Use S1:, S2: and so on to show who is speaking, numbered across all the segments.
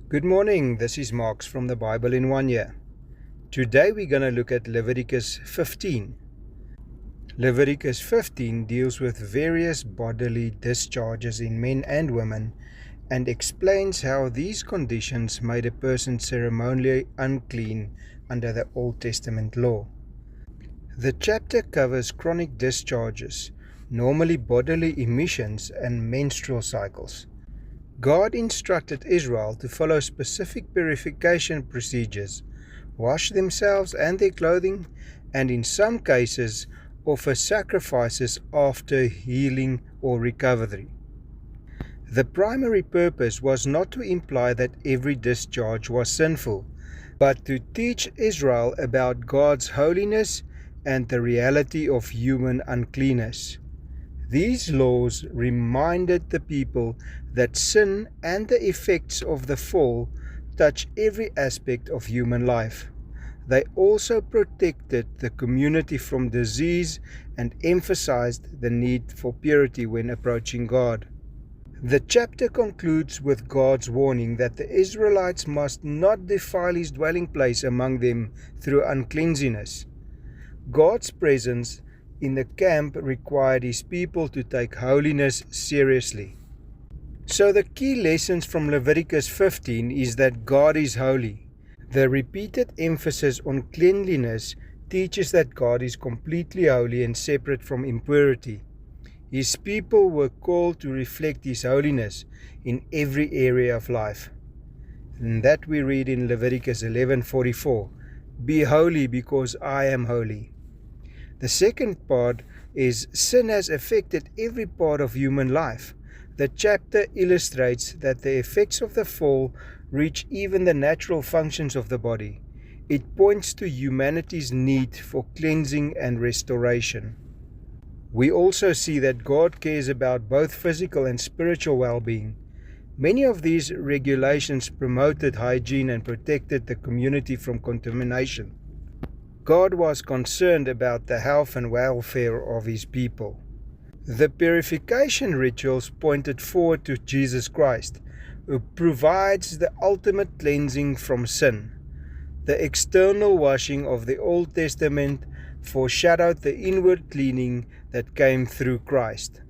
S1: Good morning, this is Marks from the Bible in 1 Year. Today we're going to look at Leviticus 15. Leviticus 15 deals with various bodily discharges in men and women and explains how these conditions made a person ceremonially unclean under the Old Testament law. The chapter covers chronic discharges, normally bodily emissions and menstrual cycles. God instructed Israel to follow specific purification procedures, wash themselves and their clothing, and in some cases offer sacrifices after healing or recovery. The primary purpose was not to imply that every discharge was sinful, but to teach Israel about God's holiness and the reality of human uncleanness. These laws reminded the people that sin and the effects of the fall touch every aspect of human life. They also protected the community from disease and emphasized the need for purity when approaching God. The chapter concludes with God's warning that the Israelites must not defile His dwelling place among them through uncleanness. God's presence in the camp required His people to take holiness seriously. So the key lessons from Leviticus 15 is that God is holy. The repeated emphasis on cleanliness teaches that God is completely holy and separate from impurity. His people were called to reflect His holiness in every area of life. And that we read in Leviticus 11:44. Be holy because I am holy. The second part is sin has affected every part of human life. The chapter illustrates that the effects of the fall reach even the natural functions of the body. It points to humanity's need for cleansing and restoration. We also see that God cares about both physical and spiritual well-being. Many of these regulations promoted hygiene and protected the community from contamination. God was concerned about the health and welfare of His people. The purification rituals pointed forward to Jesus Christ, who provides the ultimate cleansing from sin. The external washing of the Old Testament foreshadowed the inward cleaning that came through Christ.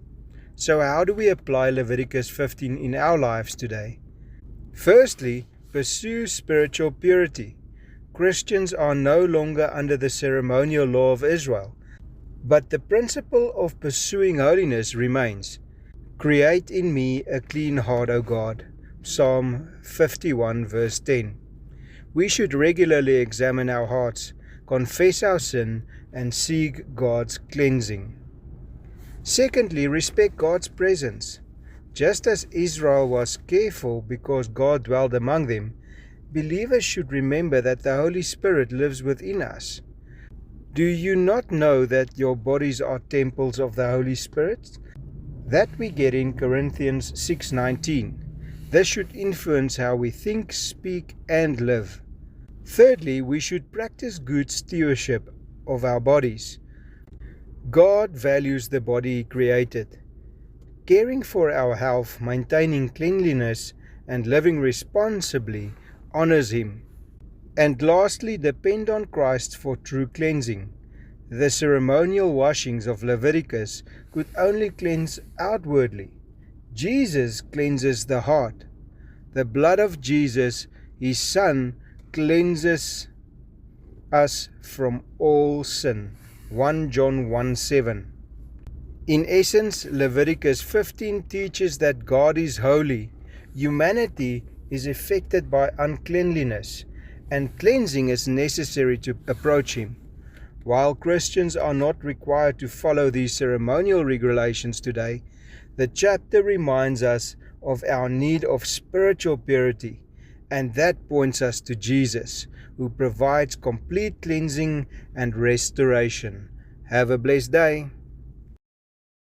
S1: So how do we apply Leviticus 15 in our lives today? Firstly, pursue spiritual purity. Christians are no longer under the ceremonial law of Israel, but the principle of pursuing holiness remains. Create in me a clean heart, O God. Psalm 51 verse 10. We should regularly examine our hearts, confess our sin, and seek God's cleansing. Secondly, respect God's presence. Just as Israel was careful because God dwelled among them, believers should remember that the Holy Spirit lives within us. Do you not know that your bodies are temples of the Holy Spirit? That we get in Corinthians 6:19. This should influence how we think, speak, and live. Thirdly, we should practice good stewardship of our bodies. God values the body He created. Caring for our health, maintaining cleanliness, and living responsibly honors Him. And lastly, depend on Christ for true cleansing. The ceremonial washings of Leviticus could only cleanse outwardly. Jesus cleanses the heart. The blood of Jesus, His Son, cleanses us from all sin. 1 John 1:7. In essence, Leviticus 15 teaches that God is holy. Humanity is affected by uncleanliness, and cleansing is necessary to approach Him. While Christians are not required to follow these ceremonial regulations today, the chapter reminds us of our need of spiritual purity, and that points us to Jesus, who provides complete cleansing and restoration. Have a blessed day.